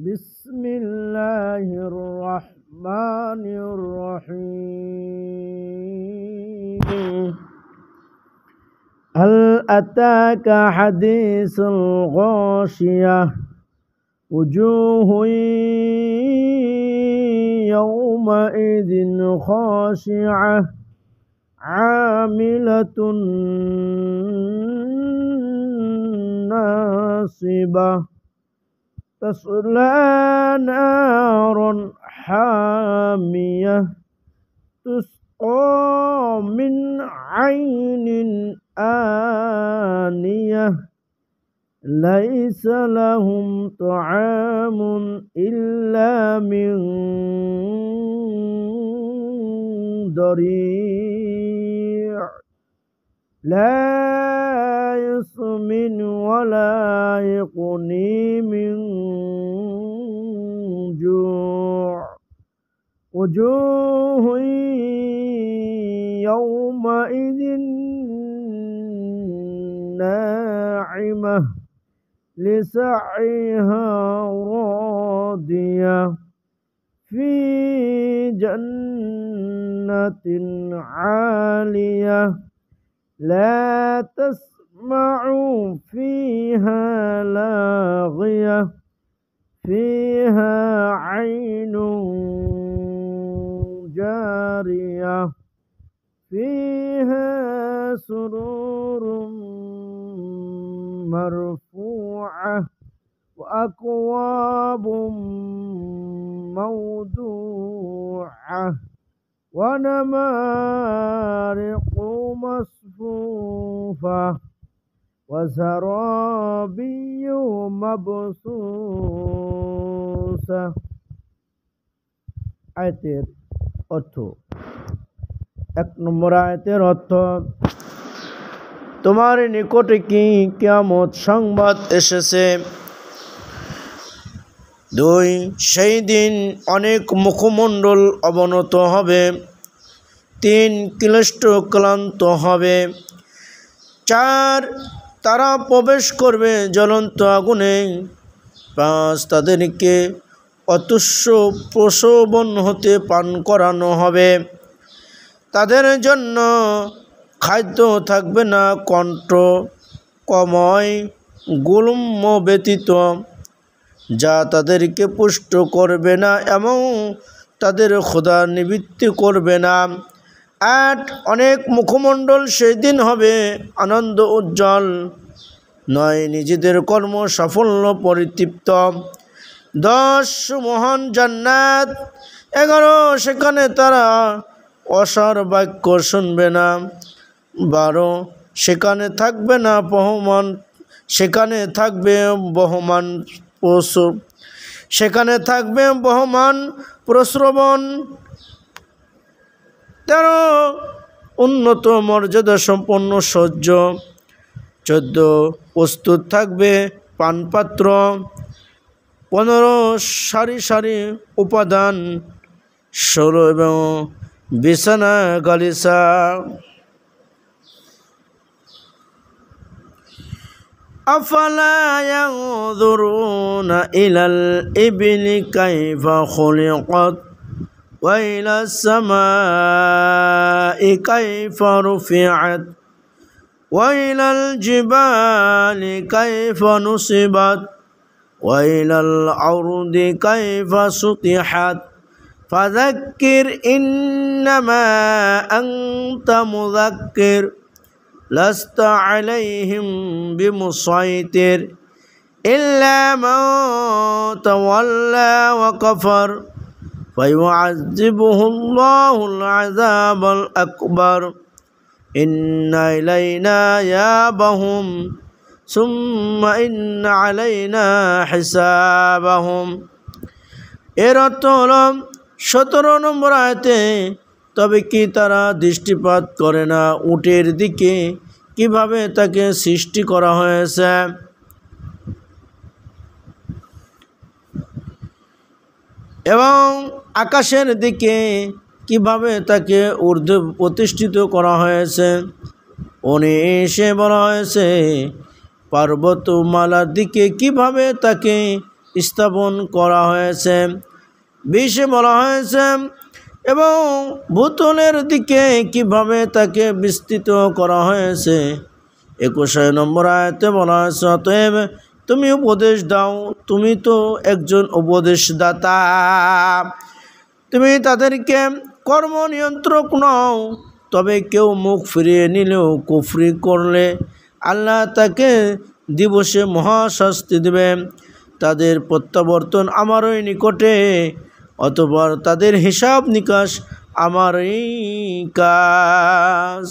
بسم الله الرحمن الرحيم هل أتاك حديث الغاشية وجوه يومئذ خاشعة عاملة ناصبة تصلى نارا حامية تسقى من عين آنية ليس لهم طعام إلا من ضريع لا يسمن ولا يغني من جوع وجوه يومئذ ناعمة لسعيها راضية في جنة عالية لا تسمع فيها لاغية فيها عين جارية فيها سرور مرفوعة وأكواب موضوعة ونمارق مصفوفة وزرابي مبثوثة আয়াতের অর্থ এক নম্বর আয়াতের অর্থ তোমার নিকটে কি কিয়ামত সংবাদ এসেছে। দুই, সেই দিন অনেক মুখমণ্ডল অবনত হবে। তিন, ক্লিষ্ট ক্লান্ত হবে। চার, তারা প্রবেশ করবে জ্বলন্ত আগুনে। পাঁচ, তাদেরকে অতুষ্য প্রসবন হতে পান করানো হবে। তাদের জন্য খাদ্য থাকবে না কণ্ঠ কময় গুল্ম ব্যতীত, যা তাদেরকে পুষ্ট করবে না এবং তাদের ক্ষুধা নিবৃত্তি করবে না। আট, অনেক মুখমণ্ডল সেই দিন হবে আনন্দ উজ্জ্বল। নয়, নিজেদের কর্ম সাফল্য পরিতৃপ্ত। 10, মহান জান্নাত। 11, সেখানে তারা অসার বাক্য শুনবে না। 12, সেখানে থাকবে বহমান প্রস্রবণ। 13, উন্নত মর্যাদা সম্পন্ন সহ্য। 14, প্রস্তুত থাকবে পানপাত্র। 15, সারি সারি উপাদান। 16, এবং বিছানা গালিচা। আফালা ইয়ানজুরুনা ইলাল ইবলি কাইফা খুলিকাত ওয়া ইলাস সামাই কাইফা রুফিআত ওয়া ইলাল জিবালি কাইফা নুসিবাত ওয়া ইলাল আরদি কাইফা সুতিহাত ফাযাক্কির ইন্নামা আনতা মুযাক্কির লাস্তা আলাইহিম বিমুসাইতির ইল্লা মান তাওয়াল্লা ওয়া কাফার ফায়ুআযিবুহুল্লাহুল আযাবাল আকবার ইন্না ইলাইনা ইয়াবাহুম সুম্মা ইন্না আলাইনা হিসাবাহুম। এর অর্থ হল 17 নম্বর আয়াতে, তবে কি তারা দৃষ্টিপাত করে না উটের দিকে কিভাবে তাকে সৃষ্টি করা হয়েছে, এবং আকাশের দিকে কিভাবে তাকে ঊর্ধ্বে প্রতিষ্ঠিত করা হয়েছে। 19 বলা হয়েছে পর্বতমালার দিকে কিভাবে তাকে স্থাপন করা হয়েছে। 20 বলা হয়েছে এবং ভূতলের দিকে কিভাবে তাকে বিস্তৃত করা হয়েছে। 21 নম্বর আয়াতে বলা হয়েছে, অতএব তুমি উপদেশ দাও, তুমি তো একজন উপদেশদাতা, তুমি তাদেরকে কর্ম নিয়ন্ত্রক নও। তবে কেউ মুখ ফিরিয়ে নিলেও কুফরি করলে আল্লাহ তাকে দিবসে মহাশাস্তি দেবে। তাদের প্রত্যাবর্তন আমারই নিকটে, অতঃপর তাদের হিসাব নিকাশ আমারই কাজ।